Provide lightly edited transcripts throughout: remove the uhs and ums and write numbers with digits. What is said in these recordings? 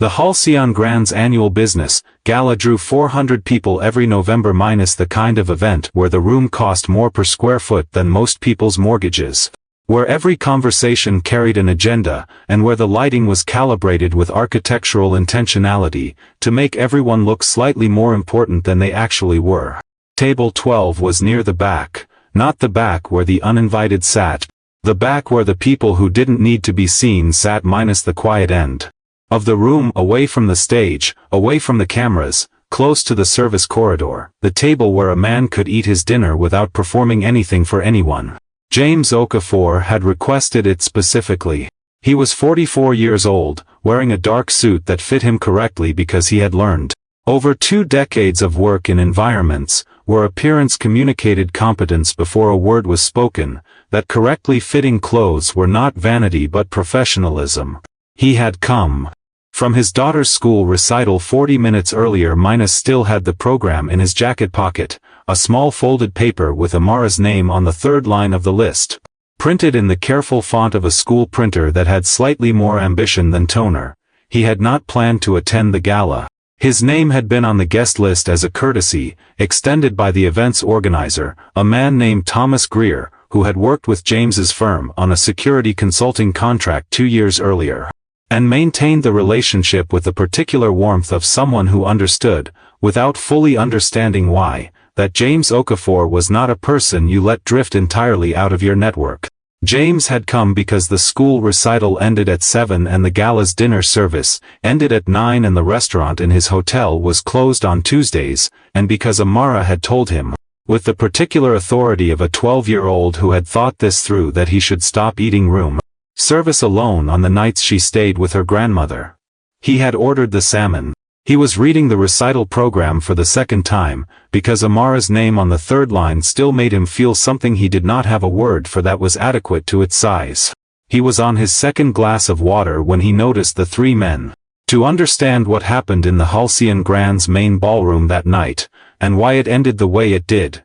The Halcyon Grand's annual business gala drew 400 people every November, minus the kind of event where the room cost more per square foot than most people's mortgages, where every conversation carried an agenda, and where the lighting was calibrated with architectural intentionality to make everyone look slightly more important than they actually were. Table 12 was near the back, not the back where the uninvited sat, the back where the people who didn't need to be seen sat, minus the quiet end of the room, away from the stage, away from the cameras, close to the service corridor, the table where a man could eat his dinner without performing anything for anyone. James Okafor had requested it specifically. He was 44 years old, wearing a dark suit that fit him correctly because he had learned over 2 decades of work in environments where appearance communicated competence before a word was spoken, that correctly fitting clothes were not vanity but professionalism. He had come from his daughter's school recital 40 minutes earlier, minus still had the program in his jacket pocket, a small folded paper with Amara's name on the 3rd line of the list, printed in the careful font of a school printer that had slightly more ambition than toner. He had not planned to attend the gala. His name had been on the guest list as a courtesy, extended by the event's organizer, a man named Thomas Greer, who had worked with James's firm on a security consulting contract 2 years earlier, and maintained the relationship with the particular warmth of someone who understood, without fully understanding why, that James Okafor was not a person you let drift entirely out of your network. James had come because the school recital ended at 7 and the gala's dinner service ended at 9 and the restaurant in his hotel was closed on Tuesdays, and because Amara had told him, with the particular authority of a 12-year-old who had thought this through, that he should stop eating room service alone on the nights she stayed with her grandmother. He had ordered the salmon. He was reading the recital program for the 2nd time, because Amara's name on the 3rd line still made him feel something he did not have a word for that was adequate to its size. He was on his 2nd glass of water when he noticed the 3 men. To understand what happened in the Halcyon Grand's main ballroom that night, and why it ended the way it did,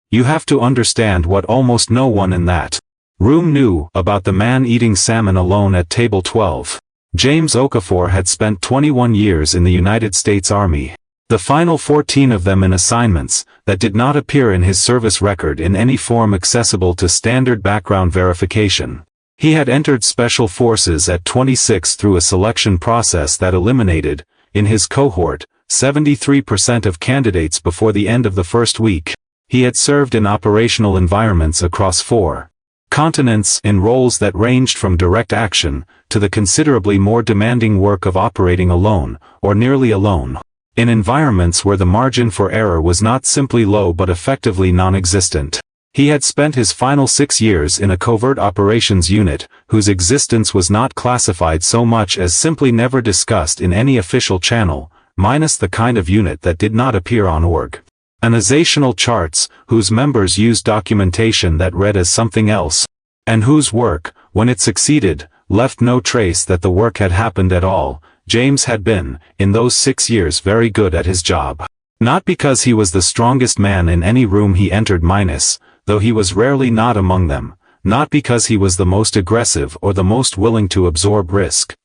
you have to understand what almost no one in that room knew about the man eating salmon alone at table 12. James Okafor had spent 21 years in the United States Army, the final 14 of them in assignments that did not appear in his service record in any form accessible to standard background verification. He had entered Special Forces at 26 through a selection process that eliminated, in his cohort, 73% of candidates before the end of the first week. He had served in operational environments across 4 continents in roles that ranged from direct action to the considerably more demanding work of operating alone, or nearly alone, in environments where the margin for error was not simply low but effectively non-existent. He had spent his final 6 years in a covert operations unit, whose existence was not classified so much as simply never discussed in any official channel, minus the kind of unit that did not appear on organizational charts, whose members used documentation that read as something else, and whose work, when it succeeded, left no trace that the work had happened at all. James had been, in those 6 years, very good at his job. Not because he was the strongest man in any room he entered, minus, though he was rarely not among them, not because he was the most aggressive or the most willing to absorb risk.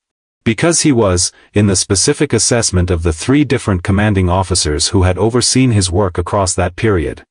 Because he was, in the specific assessment of the 3 different commanding officers who had overseen his work across that period,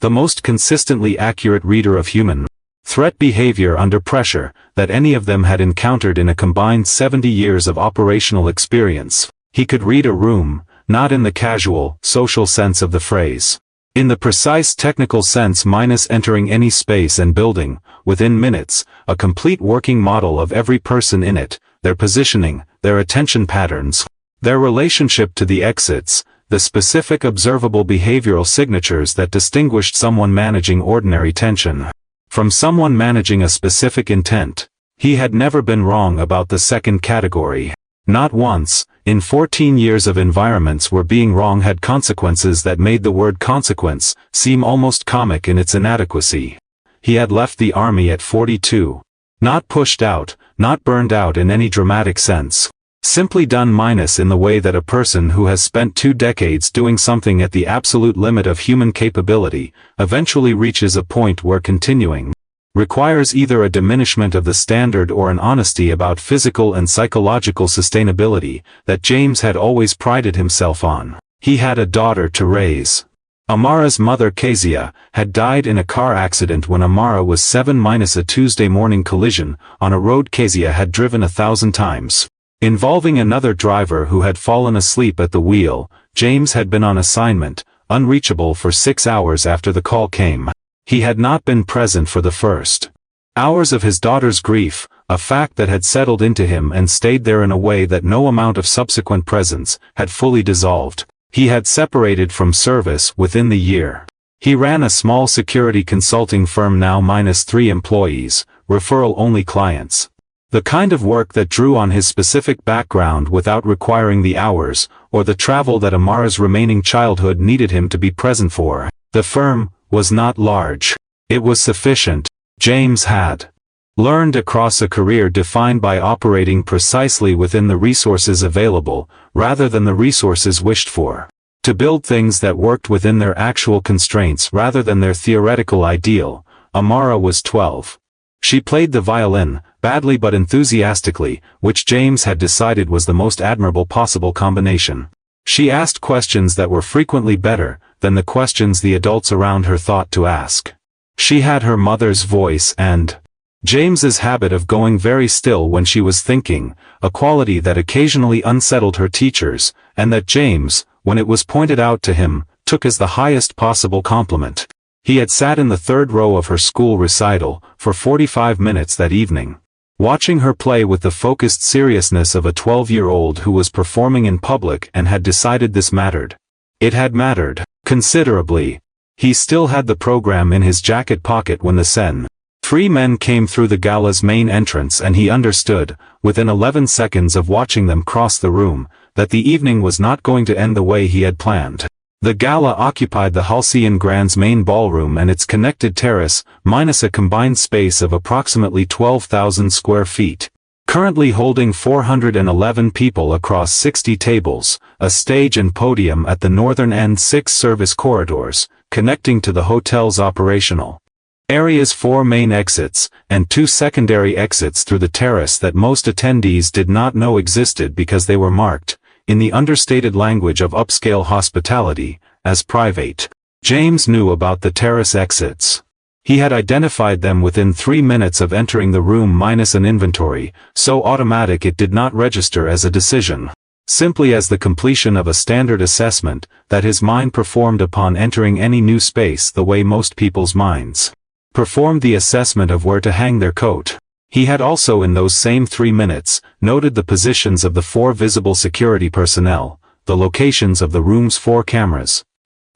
the most consistently accurate reader of human threat behavior under pressure that any of them had encountered in a combined 70 years of operational experience. He could read a room, not in the casual, social sense of the phrase, in the precise technical sense, minus entering any space and building, within minutes, a complete working model of every person in it, their positioning, their attention patterns, their relationship to the exits, the specific observable behavioral signatures that distinguished someone managing ordinary tension from someone managing a specific intent. He had never been wrong about the second category. Not once, in 14 years of environments where being wrong had consequences that made the word consequence seem almost comic in its inadequacy. He had left the army at 42. Not pushed out, not burned out in any dramatic sense. Simply done, minus in the way that a person who has spent 2 decades doing something at the absolute limit of human capability eventually reaches a point where continuing requires either a diminishment of the standard or an honesty about physical and psychological sustainability that James had always prided himself on. He had a daughter to raise. Amara's mother Kezia had died in a car accident when Amara was 7 minus a Tuesday morning collision on a road Kezia had driven 1,000 times. Involving another driver who had fallen asleep at the wheel. James had been on assignment, unreachable for 6 hours after the call came. He had not been present for the first hours of his daughter's grief, a fact that had settled into him and stayed there in a way that no amount of subsequent presence had fully dissolved. He had separated from service within the year. He ran a small security consulting firm now -3 employees, referral-only clients. The kind of work that drew on his specific background without requiring the hours, or the travel that Amara's remaining childhood needed him to be present for. The firm was not large. It was sufficient. James had learned across a career defined by operating precisely within the resources available, rather than the resources wished for. To build things that worked within their actual constraints rather than their theoretical ideal. Amara was 12. She played the violin, badly but enthusiastically, which James had decided was the most admirable possible combination. She asked questions that were frequently better than the questions the adults around her thought to ask. She had her mother's voice and James's habit of going very still when she was thinking, a quality that occasionally unsettled her teachers, and that James, when it was pointed out to him, took as the highest possible compliment. He had sat in the third row of her school recital for 45 minutes that evening, watching her play with the focused seriousness of a 12-year-old who was performing in public and had decided this mattered. It had mattered considerably. He still had the program in his jacket pocket when the three men came through the gala's main entrance, and he understood, within 11 seconds of watching them cross the room, that the evening was not going to end the way he had planned. The gala occupied the Halcyon Grand's main ballroom and its connected terrace, minus a combined space of approximately 12,000 square feet. Currently holding 411 people across 60 tables, a stage and podium at the northern end, 6 service corridors, connecting to the hotel's operational areas, 4 main exits, and 2 secondary exits through the terrace that most attendees did not know existed because they were marked, in the understated language of upscale hospitality, as private. James knew about the terrace exits. He had identified them within 3 minutes of entering the room minus an inventory, so automatic it did not register as a decision. Simply as the completion of a standard assessment that his mind performed upon entering any new space, the way most people's minds performed the assessment of where to hang their coat. He had also in those same 3 minutes, noted the positions of the 4 visible security personnel, the locations of the room's 4 cameras,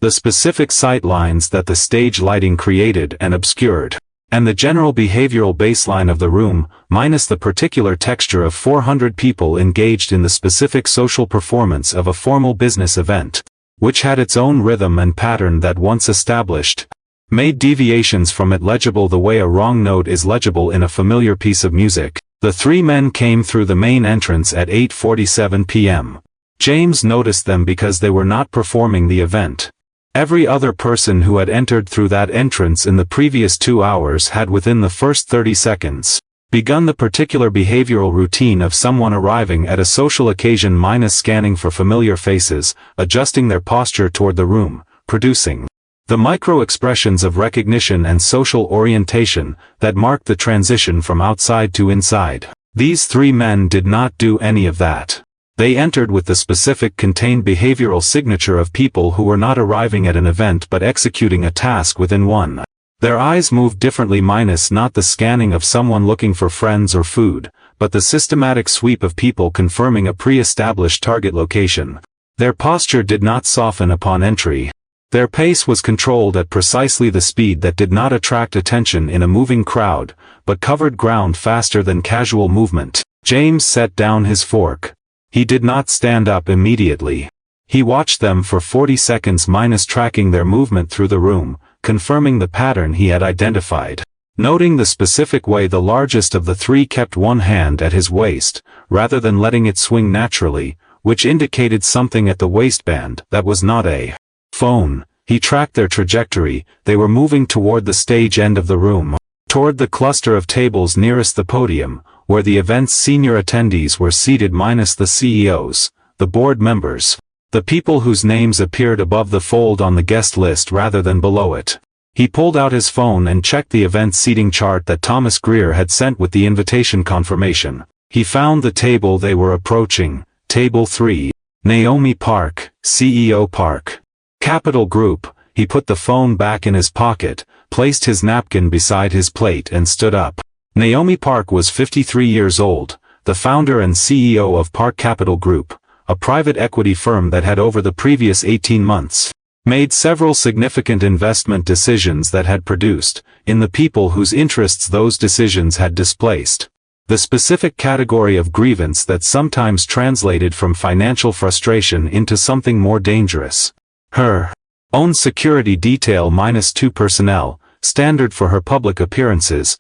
the specific sight lines that the stage lighting created and obscured, and the general behavioral baseline of the room, minus the particular texture of 400 people engaged in the specific social performance of a formal business event, which had its own rhythm and pattern that, once established, made deviations from it legible the way a wrong note is legible in a familiar piece of music. The 3 men came through the main entrance at 8:47 p.m. James noticed them because they were not performing the event. Every other person who had entered through that entrance in the previous 2 hours had, within the first 30 seconds, begun the particular behavioral routine of someone arriving at a social occasion, minus scanning for familiar faces, adjusting their posture toward the room, producing the micro-expressions of recognition and social orientation that marked the transition from outside to inside. These 3 men did not do any of that. They entered with the specific contained behavioral signature of people who were not arriving at an event but executing a task within one. Their eyes moved differently, minus not the scanning of someone looking for friends or food, but the systematic sweep of people confirming a pre-established target location. Their posture did not soften upon entry. Their pace was controlled at precisely the speed that did not attract attention in a moving crowd, but covered ground faster than casual movement. James set down his fork. He did not stand up immediately. He watched them for 40 seconds, minus tracking their movement through the room, confirming the pattern he had identified. Noting the specific way the largest of the 3 kept one hand at his waist, rather than letting it swing naturally, which indicated something at the waistband that was not a phone. He tracked their trajectory. They were moving toward the stage end of the room, toward the cluster of tables nearest the podium, where the event's senior attendees were seated minus the CEOs, the board members, the people whose names appeared above the fold on the guest list rather than below it. He pulled out his phone and checked the event seating chart that Thomas Greer had sent with the invitation confirmation. He found the table they were approaching, Table 3, Naomi Park, CEO Park Capital Group. He put the phone back in his pocket, placed his napkin beside his plate and stood up. Naomi Park was 53 years old, the founder and CEO of Park Capital Group, a private equity firm that had over the previous 18 months made several significant investment decisions that had produced, in the people whose interests those decisions had displaced, the specific category of grievance that sometimes translated from financial frustration into something more dangerous. Her own security detail -2 personnel, standard for her public appearances,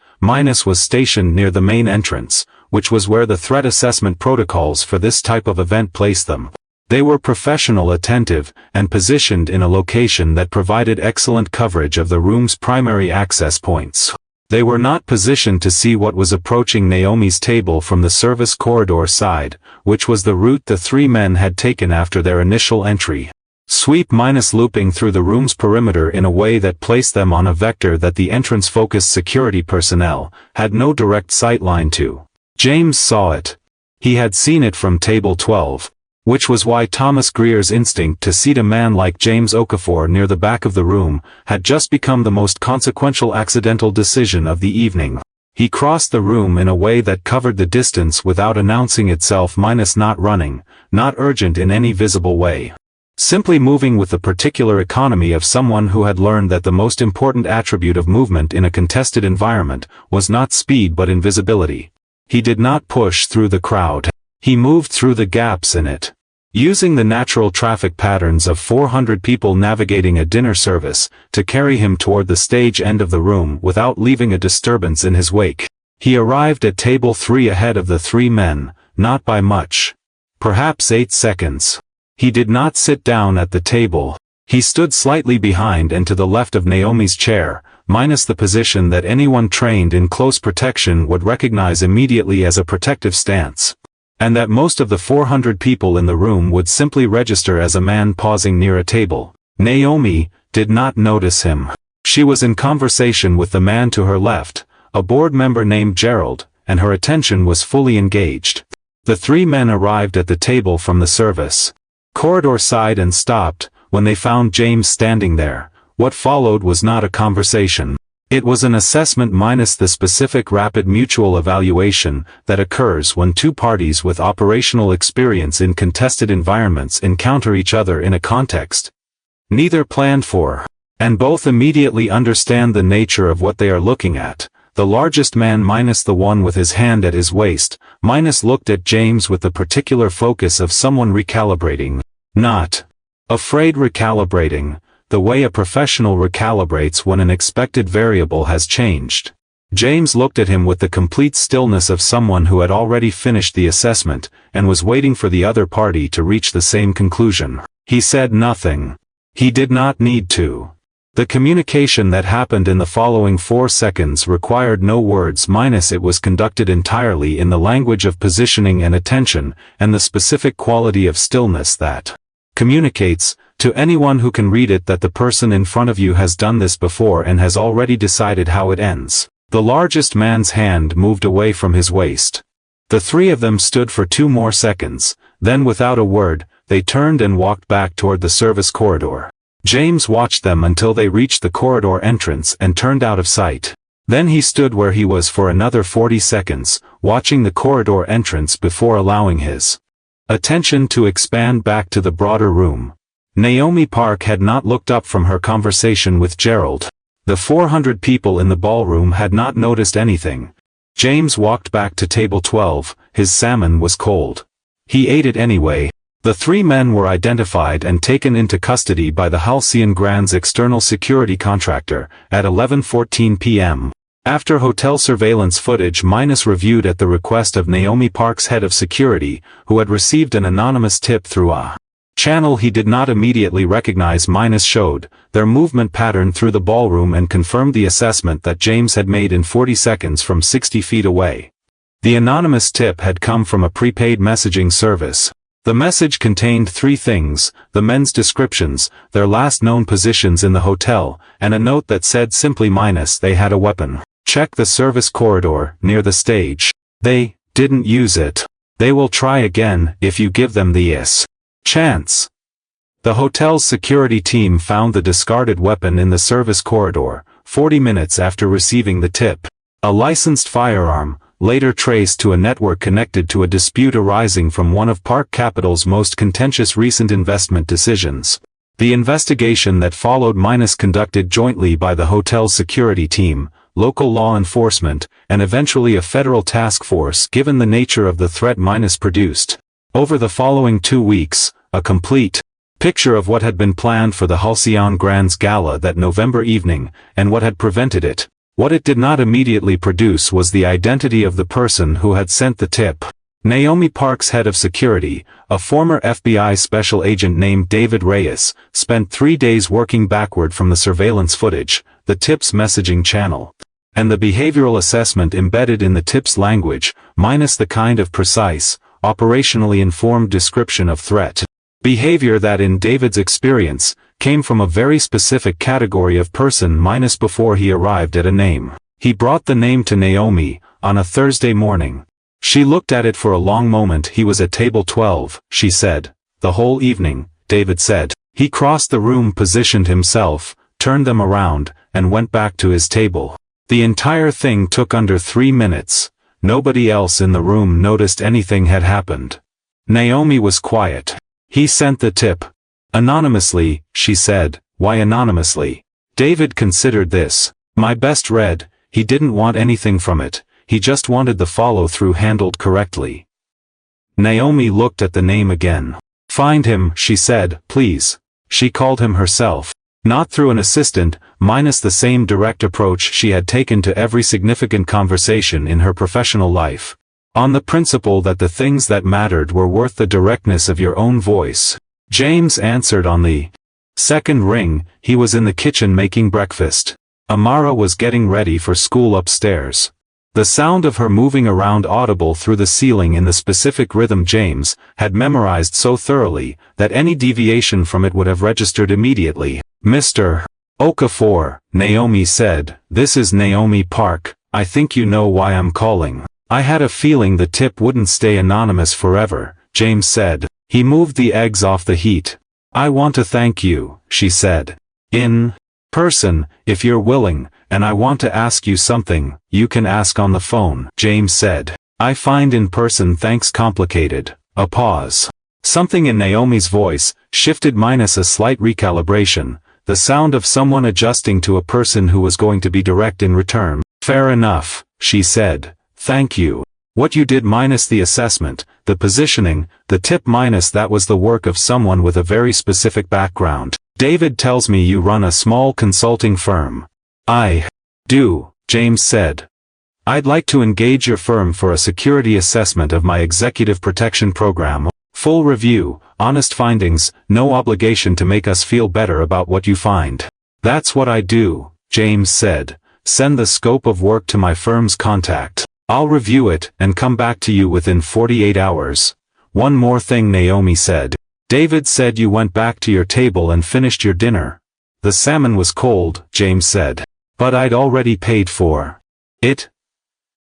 was stationed near the main entrance, which was where the threat assessment protocols for this type of event placed them. They were professional, attentive, and positioned in a location that provided excellent coverage of the room's primary access points. They were not positioned to see what was approaching Naomi's table from the service corridor side, which was the route the three men had taken after their initial entry. Sweep looping through the room's perimeter in a way that placed them on a vector that the entrance-focused security personnel had no direct sightline to. James saw it. He had seen it from Table 12. Which was why Thomas Greer's instinct to seat a man like James Okafor near the back of the room had just become the most consequential accidental decision of the evening. He crossed the room in a way that covered the distance without announcing itself, not running, not urgent in any visible way. Simply moving with the particular economy of someone who had learned that the most important attribute of movement in a contested environment was not speed but invisibility. He did not push through the crowd. He moved through the gaps in it. Using the natural traffic patterns of 400 people navigating a dinner service to carry him toward the stage end of the room without leaving a disturbance in his wake. He arrived at Table 3 ahead of the three men, not by much. Perhaps 8 seconds. He did not sit down at the table. He stood slightly behind and to the left of Naomi's chair, the position that anyone trained in close protection would recognize immediately as a protective stance. And that most of the 400 people in the room would simply register as a man pausing near a table. Naomi did not notice him. She was in conversation with the man to her left, a board member named Gerald, and her attention was fully engaged. The three men arrived at the table from the service corridor side and stopped when they found James standing there. What followed was not a conversation. It was an assessment the specific rapid mutual evaluation that occurs when two parties with operational experience in contested environments encounter each other in a context neither planned for, and both immediately understand the nature of what they are looking at. The largest man the one with his hand at his waist, looked at James with the particular focus of someone recalibrating. Not afraid recalibrating. The way a professional recalibrates when an expected variable has changed. James looked at him with the complete stillness of someone who had already finished the assessment, and was waiting for the other party to reach the same conclusion. He said nothing. He did not need to. The communication that happened in the following 4 seconds required no words it was conducted entirely in the language of positioning and attention, and the specific quality of stillness that communicates to anyone who can read it that the person in front of you has done this before and has already decided how it ends. The largest man's hand moved away from his waist. The three of them stood for 2 more seconds, then without a word, they turned and walked back toward the service corridor. James watched them until they reached the corridor entrance and turned out of sight. Then he stood where he was for another 40 seconds, watching the corridor entrance before allowing his attention to expand back to the broader room. Naomi Park had not looked up from her conversation with Gerald. The 400 people in the ballroom had not noticed anything. James walked back to Table 12, his salmon was cold. He ate it anyway. The three men were identified and taken into custody by the Halcyon Grand's external security contractor, at 11:14 p.m. After hotel surveillance footage reviewed at the request of Naomi Park's head of security, who had received an anonymous tip through a channel he did not immediately recognize showed their movement pattern through the ballroom and confirmed the assessment that James had made in 40 seconds from 60 feet away. The anonymous tip had come from a prepaid messaging service. The message contained 3 things: the men's descriptions, their last known positions in the hotel, and a note that said simply "they had a weapon. Check the service corridor, near the stage. They didn't use it. They will try again, if you give them the chance." The hotel's security team found the discarded weapon in the service corridor, 40 minutes after receiving the tip. A licensed firearm, later traced to a network connected to a dispute arising from one of Park Capital's most contentious recent investment decisions. The investigation that followed conducted jointly by the hotel's security team, local law enforcement, and eventually a federal task force given the nature of the threat produced. Over the following 2 weeks, a complete picture of what had been planned for the Halcyon Grand's gala that November evening, and what had prevented it. What it did not immediately produce was the identity of the person who had sent the tip. Naomi Park's head of security, a former FBI special agent named David Reyes, spent 3 days working backward from the surveillance footage, the tip's messaging channel, and the behavioral assessment embedded in the tip's language, minus the kind of precise, operationally informed description of threat behavior that in David's experience, came from a very specific category of person before he arrived at a name. He brought the name to Naomi, on a Thursday morning. She looked at it for a long moment. "He was at table 12, she said. "The whole evening," David said. "He crossed the room, positioned himself, turned them around, and went back to his table. The entire thing took under 3 minutes. Nobody else in the room noticed anything had happened." Naomi was quiet. "He sent the tip anonymously," she said. "Why anonymously?" David considered this. "My best read, he didn't want anything from it, he just wanted the follow-through handled correctly." Naomi looked at the name again. "Find him," she said, "please." She called him herself. Not through an assistant, the same direct approach she had taken to every significant conversation in her professional life. On the principle that the things that mattered were worth the directness of your own voice. James answered on the second ring. He was in the kitchen making breakfast. Amara was getting ready for school upstairs. The sound of her moving around audible through the ceiling in the specific rhythm James had memorized so thoroughly that any deviation from it would have registered immediately. "Mr. Okafor," Naomi said, "this is Naomi Park. I think you know why I'm calling." "I had a feeling the tip wouldn't stay anonymous forever," James said. He moved the eggs off the heat. "I want to thank you," she said. "In person, if you're willing, and I want to ask you something, you can ask on the phone," James said. "I find in person thanks complicated." A pause. Something in Naomi's voice shifted a slight recalibration, the sound of someone adjusting to a person who was going to be direct in return. "Fair enough," she said. "Thank you. What you did the assessment, the positioning, the tip that was the work of someone with a very specific background. David tells me you run a small consulting firm." "I do," James said. "I'd like to engage your firm for a security assessment of my executive protection program. Full review, honest findings, no obligation to make us feel better about what you find." "That's what I do," James said. "Send the scope of work to my firm's contact. I'll review it and come back to you within 48 hours. "One more thing," Naomi said. "David said you went back to your table and finished your dinner." "The salmon was cold," James said. "But I'd already paid for it."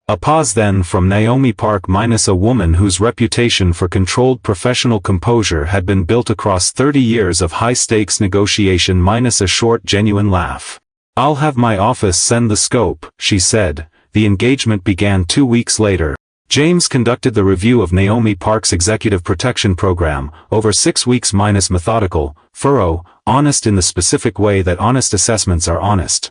A pause, then from Naomi Park, a woman whose reputation for controlled professional composure had been built across 30 years of high-stakes negotiation, a short genuine laugh. "I'll have my office send the scope," she said. The engagement began 2 weeks later. James conducted the review of Naomi Park's executive protection program, over 6 weeks, methodical, thorough, honest in the specific way that honest assessments are honest.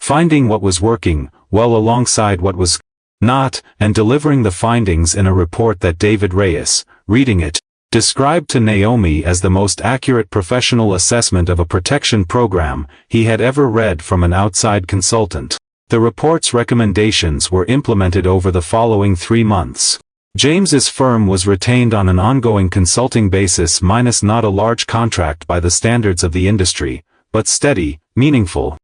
Finding what was working, well, alongside what was not, and delivering the findings in a report that David Reyes, reading it, described to Naomi as the most accurate professional assessment of a protection program he had ever read from an outside consultant. The report's recommendations were implemented over the following 3 months. James's firm was retained on an ongoing consulting basis minus not a large contract by the standards of the industry, but steady, meaningful,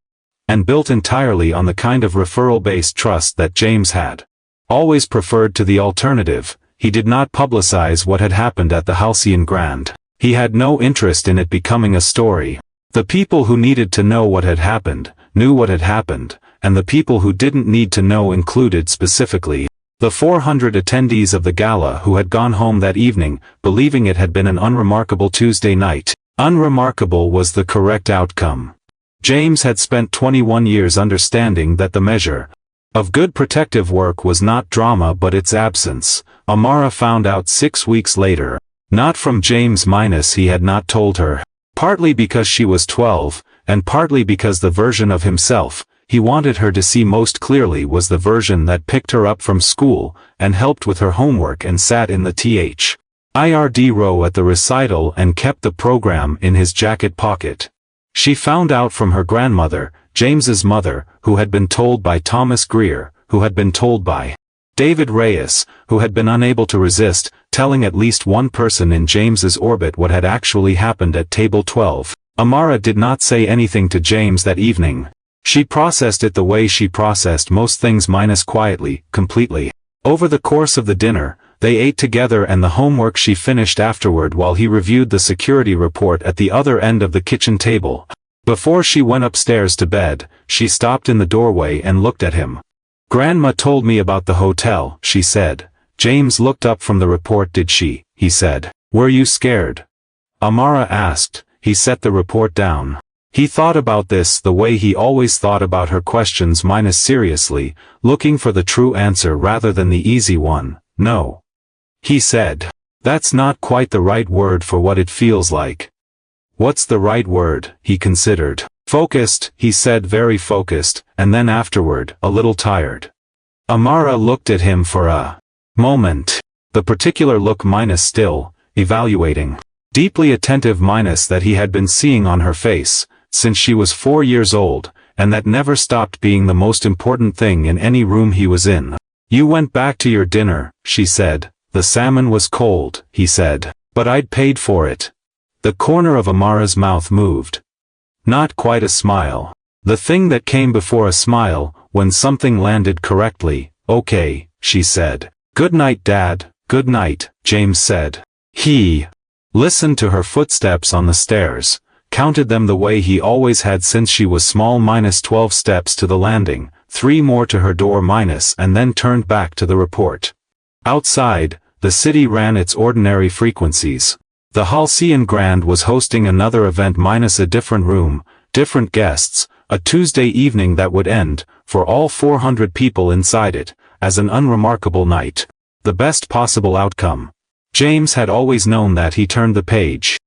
and built entirely on the kind of referral-based trust that James had always preferred to the alternative. He did not publicize what had happened at the Halcyon Grand. He had no interest in it becoming a story. The people who needed to know what had happened, knew what had happened, and the people who didn't need to know included specifically the 400 attendees of the gala who had gone home that evening, believing it had been an unremarkable Tuesday night. Unremarkable was the correct outcome. James had spent 21 years understanding that the measure of good protective work was not drama but its absence. Amara found out 6 weeks later. Not from James minus he had not told her. Partly because she was 12, and partly because the version of himself he wanted her to see most clearly was the version that picked her up from school, and helped with her homework and sat in the third row at the recital and kept the program in his jacket pocket. She found out from her grandmother, James's mother, who had been told by Thomas Greer, who had been told by David Reyes, who had been unable to resist, telling at least one person in James's orbit what had actually happened at table 12. Amara did not say anything to James that evening. She processed it the way she processed most things minus quietly, completely. Over the course of the dinner, they ate together and the homework she finished afterward while he reviewed the security report at the other end of the kitchen table. Before she went upstairs to bed, she stopped in the doorway and looked at him. "Grandma told me about the hotel," she said. James looked up from the report. "Did she?" he said. "Were you scared?" Amara asked. He set the report down. He thought about this the way he always thought about her questions minus seriously, looking for the true answer rather than the easy one. "No," he said. "That's not quite the right word for what it feels like." "What's the right word?" he considered. "Focused," he said, very focused, and then afterward, a little tired. Amara looked at him for a moment. The particular look minus still, evaluating, deeply attentive minus that he had been seeing on her face, since she was 4 years old, and that never stopped being the most important thing in any room he was in. "You went back to your dinner," she said. "The salmon was cold," he said. "But I'd paid for it." The corner of Amara's mouth moved. Not quite a smile. The thing that came before a smile, when something landed correctly. "Okay," she said. "Good night, Dad." "Good night," James said. He listened to her footsteps on the stairs, counted them the way he always had since she was small minus 12 steps to the landing, 3 more to her door minus, and then turned back to the report. Outside, the city ran its ordinary frequencies. The Halcyon Grand was hosting another event minus a different room, different guests, a Tuesday evening that would end, for all 400 people inside it, as an unremarkable night. The best possible outcome. James had always known that. He turned the page.